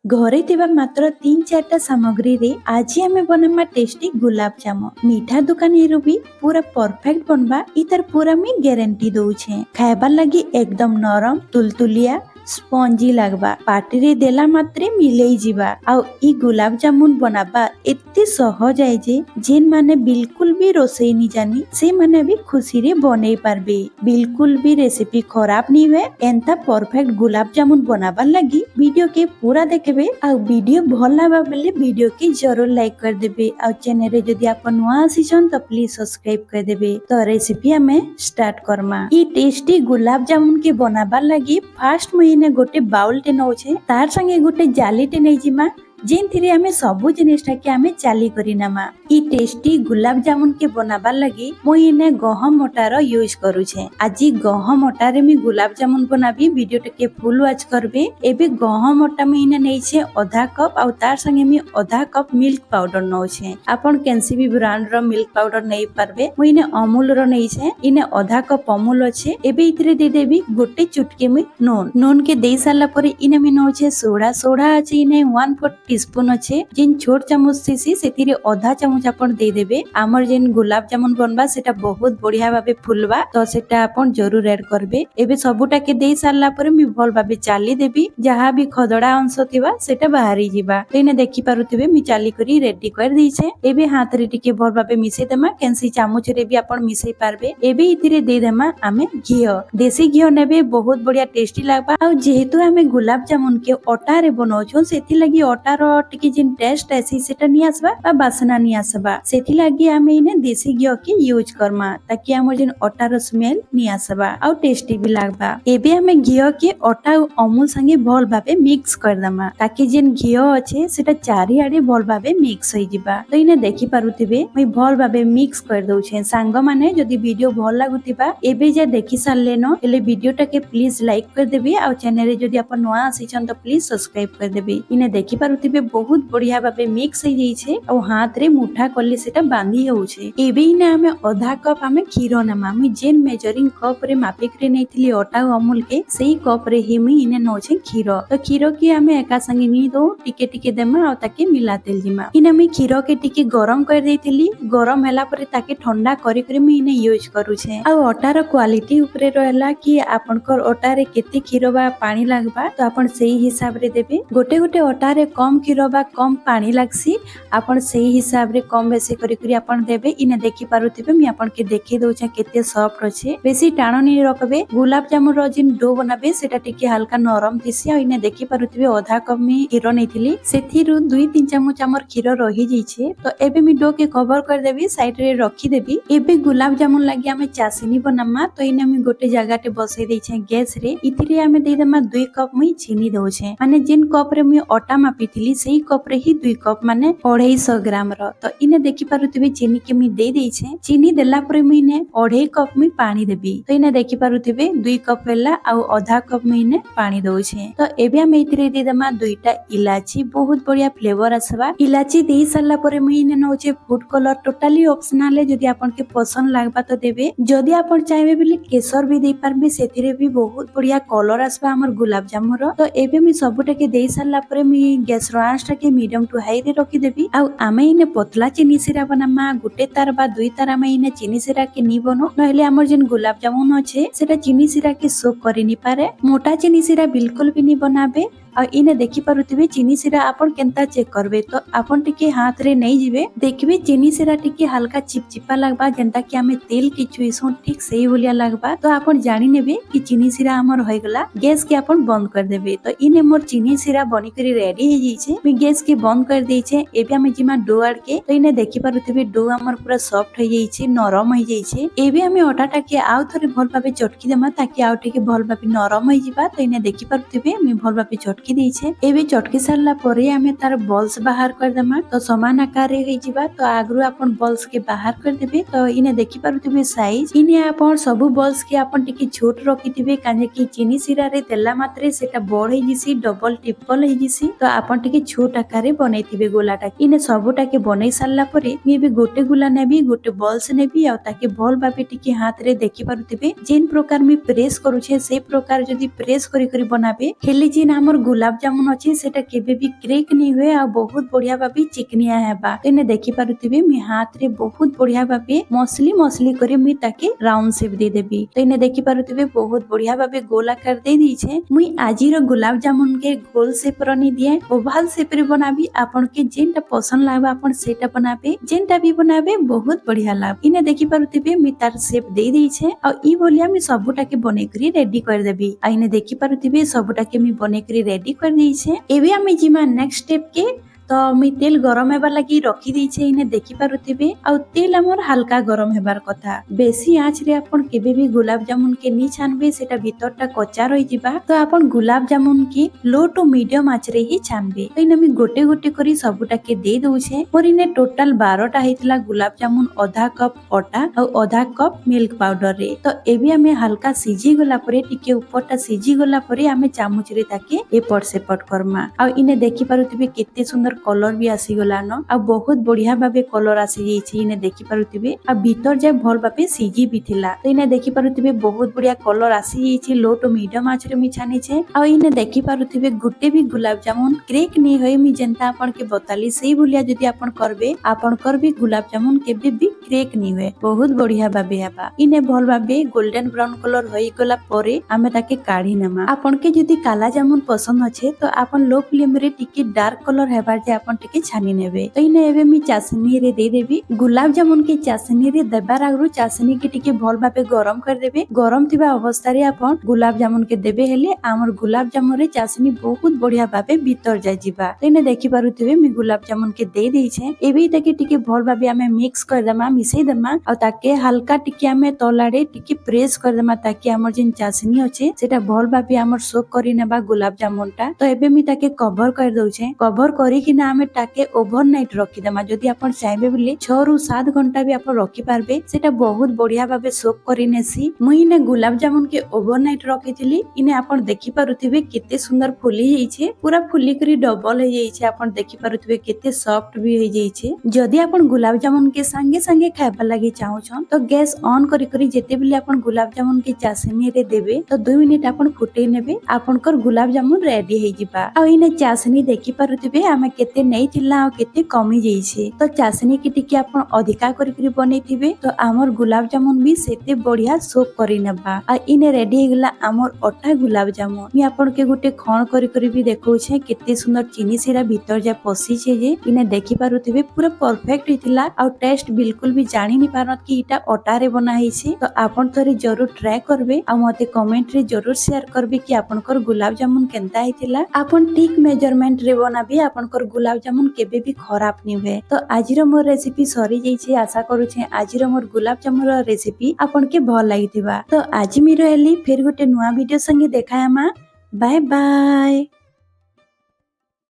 घरे थिबा मात्र 3-4टा सामग्री रे आज हमें बनामा टेस्टी गुलाब जामुन। मीठा दुकानी रू भी पूरा परफेक्ट बनबा इतर पूरा मी गारंटी दउछे। खायबा लगी एकदम नरम तुलतुलिया स्पंजी लगबा, पार्टी रे देला मात्रे मिलई जीवा। आउ ई गुलाब जामुन बनाबा एते सहज है जे जेन माने बिल्कुल भी रोसई नहीं जानी से माने भी खुशी रे बनै पारबे। बिल्कुल भी रेसिपी खराब नहीं हुए। एंता परफेक्ट गुलाब जामुन बनाबा लगी वीडियो के पूरा देखबे। आउ वीडियो भल लाबा बेले वीडियो के जरूर लाइक कर देबे। आउ चैनल रे जदी आप नुआ आसीछन तो प्लीज सब्सक्राइब कर देबे। तो रेसिपी हमें स्टार्ट करमा। ई टेस्टी गुलाब जामुन के बनाबा लगी फास्ट महीने गोटे बाउल टे नौछे, तार संगे गोटे जाली टे नै जिमा जेनथिरे हमें सबु जिनिसटा के हमें चाली करी नामा। ई टेस्टी गुलाब जामुन के बनाबा लगी मुई इने गहम अटार यूज करूछे। आजी गहम अटारे मी गुलाब जामुन बनाबी, वीडियो के फुल वॉच करबे। एबे गहम अटा मी इने नैछे आधा कप आउ तार संगे मी आधा कप मिल्क पाउडर नौछे। आपण कैंसी भी ब्रांड रो मिल्क पाउडर नै पारबे। मुई इने अमूल रो नैछे, इने आधा कप अमूल अछि। एबे इतरे दे देबी गोटे चुटकी मी नून के देई साला परे इने मी नौछे सोडा अछि इने 1/4 टीस्पून अच्छे। जिन छोट चामच सीसी से आधा चामच आपण दे देबे। आमर जिन गुलाब जामुन बनबा सेटा बहुत बढ़िया भाबे फुलबा, तो सेटा आपण जरूर ऐड करबे। एबे सबुटा के देई सारला परे मी भल भाबे चाली देबी। जहा भी खदड़ा अंश थिबा सेटा बाहरी जिबा। तेने देखि पारुथिबे मी चाली करी रेडी कर देइछे। एबे हाथ रे टिके भल भाबे मिसे देमा, कैंसी चामच रे भी आपण मिसई पारबे। एबे इतिरे दे देमा आमे घियो, देसी घियो नेबे बहुत बढ़िया टेस्टी लागबा। आ जेहेतु आमे गुलाब जामुन के आटा रे बनाउछो सेथि लागि आटा टिके जिन टेस्ट आसी सेटा नि आसबा बा बासना नि आसबा, सेथि लागि आमे इने देसी घियो के यूज करमा ताकि हमर जिन आटार स्मेल नि आसबा आ टेस्टी भी लागबा। एबे हमें घियो के आटा अमूल संगे भल भाबे मिक्स कर दमा ताकि जिन घियो अछि सेटा चारिआडे भल भाबे मिक्स होई जिबा। तो इने देखि पारुथिबे मई भल भाबे मिक्स कर दउछे। सांग माने जदी वीडियो भल लागुतिबा एबे जे देखि सारले न एले वीडियोटा के प्लीज लाइक कर देबे। आ चैनल रे जदी आपण नुआ आसीछन तो प्लीज सब्सक्राइब कर देबे। इने देखि पारुथिबे बहुत बढ़िया भाबे मिक्स हो जाइछे और हाथ रे मुठा करले सेटा बांधी होउछे। एबे इने हमें आधा कप हमें खीरो नमा। मी जेन मेजरिंग कप रे मापी करे नैथिली आटा और अमूल के सेही कप रे ही मी इने नौछे खीरो। तो खीरो के हमें एका संगे नी दो टिके टिके देमा और ताके मिलातेल जिमा। इने मी खीरो के टिके गरम कर देइथिली। गरम होला परे ताके ठंडा करी करी मी इने यूज करूछे। आ आटार क्वालिटी ऊपरे रहला कि आपनकर आटा रे केते खीरो बा पानी लागबा, तो आपण सेही हिसाब रे देबे। गोटे गोटे आटा रे कम खीरो बा कम पानी लागसी, आपण सही हिसाब रे कम बेसी करी करी आपण देबे। इने देखि पारुथिबे मी आपण के देखि दउछे केते सॉफ्ट अछि। बेसी टाणो नि रखबे। गुलाब जामुन रो जिन डो बनाबे सेटा टिके हल्का नरम थिसी। आ इने देखि पारुथिबे आधा कप मी खीरो नैथिली, सेथिरु 2-3 चामच हमर खीरो रहि जइछे। तो एबे मी डो के कवर कर देबी, साइड रे रखि देबी। एबे गुलाब जामुन लागि हमें चासनी बनामा। तो इने मी गोटे जगाटे बसई दैछे गैस रे। इथिरे हमें दे देमा 2 कप मी चीनी दउछे। माने जिन कप रे मी आटा मापिथिली सेही कप रे ही 2 कप माने 250 ग्राम रो। तो इने देखि पारुथिबे चीनी के मी दे देइछे। चीनी देला परे मी ने 2.5 कप मी पानी देबी। तो इने देखि पारुथिबे 2 कप हेला आ आधा कप मी ने पानी दउछे। तो एबे हम इथिरे दे देमा 2टा इलाची, बहुत बढ़िया फ्लेवर आसबा। इलाची देई सारला परे मी ने नउछे फूड कलर, टोटली ऑप्शनल है। जदी आपन के पसंद लागबा तो देबे। जदी आपन चाहेबे बिले केसर भी देई पारबे, सेथिरे भी बहुत बढ़िया कलर आसबा हमर गुलाब जामुन रो। तो एबे मी सबुटा के देई सारला परे मी गैस रो आंच टा के मीडियम टू हाई रे रखि देबी। आ आमे इने पतला चीनी सिरा बनामा। गोटे तार बा 2 तार आमे इने चीनी सिरा के नी बनो, नहले हमर जिन गुलाब जामुन अछि सेटा चीनी सिरा के सोक करि नि पारे। मोटा चीनी सिरा बिल्कुल भी नी बनाबे। आ इने देखि पारुथिबे चीनी सिरा आपण केनता चेक करबे। तो आपण टिके हाथ रे नै जिबे, देखबे चीनी सिरा टिके हल्का चिपचिपा लागबा, जेंता कि हमें तेल के छुइसो ठीक सेही बोलिया लागबा। तो आपण जानि नेबे कि चीनी सिरा हमर होय गला। गैस के आपण बंद कर देबे। तो इने मोर चीनी सिरा बनी करी रेडी हे जइछे। मी गैस के बंद कर देइछे। एबे हमें जिमा डो आड के। तो इने देखि पारुथिबे डो हमर पूरा सॉफ्ट हो जइछे, नरम हो जइछे। एबे हमें आटाटा के आउ थरे भल भाबे चटकी देमा ताकि आउ टिके भल भाबे नरम हो जिबा। तो इने देखि पारुथिबे मी भल भाबे चटकी देइछे। एबे चटकी सारला परे हमें तार बॉल्स बाहर कर देमा। तो समान आकार रे हो जिबा। तो आगरु आपण बॉल्स के बाहर कर देबे। तो इने देखि पारुथिबे साइज। इने आपण सब बॉल्स के आपण टिके छोट रखिथिबे, काजे कि चीनी सिरा रे देला मात्रे सेटा बड़ हे जिसी, डबल ट्रिपल हे जिसी। तो आपण टिके छोट आकार रे बनैथिबे गोलाटा। इने सबुटा के बनै सारला परे मी भी गोटे गोला नेबी, गोटे बॉल्स नेबी। आ ताके बॉल भाबे टिके हाथ रे देखि पारुथिबे जेन प्रकार मी प्रेस करूछे से प्रकार जदी प्रेस करी करी बनाबे हेले जिन हमर गुलाब जामुन अच्छी सेटा केबे भी क्रेक नहीं हुए आ बहुत बढ़िया भाबे चिकनिया हेबा। तो इने देखि पारुथिबे मी हाथ रे बहुत बढ़िया भाबे मसली मसली करे मी ताके राउंड शेप दे देबी। तो इने देखि पारुथिबे बहुत बढ़िया भाबे गोल आकार दे दीछे। मुई आजिर गुलाब जामुन के गोल शेप रो नि दिए ओवल शेप रे बनाबी। आपन के जेनटा पसंद लागबा आपन सेटा बनाबे, जेनटा भी बनाबे बहुत बढ़िया लाग। इने देखि पारुथिबे मी तार शेप दे देइछे आ ई बोलिया मी सबुटा के बने करी रेडी कर देबी। आ इने देखि पारुथिबे सबुटा के मी बने करी रेडी कर देइछे। एबे आमे जिमा नेक्स्ट स्टेप के तो मी तेल गरम हेबार लगी रखी देइछे। इने देखि पारुथिबे आ तेल हमर हल्का गरम हेबार कथा। बेसी आंच रे आपन केबे भी गुलाब जामुन के नी छानबे सेटा भीतरटा कच्चा रहि जिबा। तो आपन गुलाब जामुन के लो टू मीडियम आंच रे ही छानबे। तो इने मी गोटे गोटे करी सबुटा के दे दउछे। मोर इने टोटल 12टा हेतिला गुलाब जामुन, आधा कप आटा और आधा कप मिल्क पाउडर रे। तो एबे हमें हल्का सिझी गला परे टिके ऊपरटा सिझी गला परे हमें चामच रे ताके एपट सेपट करमा। आ इने देखि पारुथिबे केते सुंदर कलर भी आसी गलानो आ बहुत बढ़िया भाबे कलर आसी जाइछि। इने देखि पारुथिबे आ भीतर जे भल भाबे सिझी भी थिला। तो इने देखि पारुथिबे बहुत बढ़िया कलर आसी जाइछि। लो टू मीडियम आंच रे मी छानी छे। आ इने देखि पारुथिबे गुटे भी गुलाब जामुन क्रेक नी होय मी जेंता आपन के बताली सेही भलिया जदी आपन करबे आपनकर भी गुलाब जामुन केबे भी क्रेक नी होय बहुत बढ़िया भाबे हेबा। इने भल भाबे गोल्डन ब्राउन कलर होई गला परे आमे ताके काढी नेमा। आपन के जदी काला जामुन पसंद अछि तो आपन लो फ्लेम रे टिके डार्क कलर हेबा जे आपन टिके छानी नेबे। तो इने एबे मी चाशनी रे दे देबी। गुलाब जामुन के चाशनी रे देबार आगरु चाशनी के टिके भल भाबे गरम कर देबे। गरम थिबा अवस्था रे आपन गुलाब जामुन के देबे हेले हमर गुलाब जामुन रे चाशनी बहुत बढ़िया भाबे भीतर जाय जिबा। तो इने देखि पारुथिबे मी गुलाब जामुन के दे देइछे। एबे ताके टिके भल भाबे हमें मिक्स कर देमा, मिसई देमा और ताके हल्का टिके हमें तलाडे टिके प्रेस कर देमा ताकि हमर जिन चाशनी अछि सेटा भल भाबे हमर सोक करि नेबा गुलाब जामुनटा। तो एबे मी ताके कवर कर दउछे। कवर करि कि ना हमें ताके ओवरनाइट रखि देमा। जदी आपन चाहबे बोले 6 रु 7 घंटा भी आपन रखि पारबे सेटा बहुत बढ़िया भाबे सोक करि नेसी। मुई ने गुलाब जामुन के ओवरनाइट रखिथिली। इने आपन देखि पारुथिबे केते सुंदर फुली जाइछे, पूरा फुली करी डबल हो जाइछे। आपन देखि पारुथिबे केते सॉफ्ट भी हो जाइछे। जदी आपन गुलाब जामुन के संगे संगे खाइबा लागि चाहउछन तो गैस ऑन करी करी जेते बेले आपन गुलाब जामुन के चाशनी रे देबे तो 2 मिनिट आपन फुटै नेबे। आपनकर गुलाब जामुन रेडी हे जिबा। आ इने चाशनी देखि पारुथिबे हमें केते नै थिला और केते कमी जाइछे। तो चाशनी के टिके आपन अधिका करी करी बनेथिबे तो हमर गुलाब जामुन भी सेते बढ़िया सोक करि नेबा। आ इने रेडी हे गेला हमर अटा गुलाब जामुन। मी आपन के गुटे खण करी करी भी देखौछे केते सुंदर चीनी सिरा भीतर जा पसी छे जे इने देखि पारुथिबे पूरा परफेक्ट हिथिला और टेस्ट बिल्कुल भी जानि नि पारत कि इटा अटा रे बना हिछे। तो आपन थरे जरूर ट्राई करबे आ मते कमेंट रे जरूर शेयर करबे कि आपनकर गुलाब जामुन केनता हिथिला। आपन ठीक मेजरमेंट रे बनाबे आपनकर गुलाब जामुन केबे भी खराब नि होय। तो आजिर मोर रेसिपी सरी जाइछे। आशा करूछे आजिर मोर गुलाब जामुन रेसिपी आपन के भल लागिथिबा। तो आज मी रहली फिर गुटे नुवा वीडियो संगे देखा हेमा। Bye bye.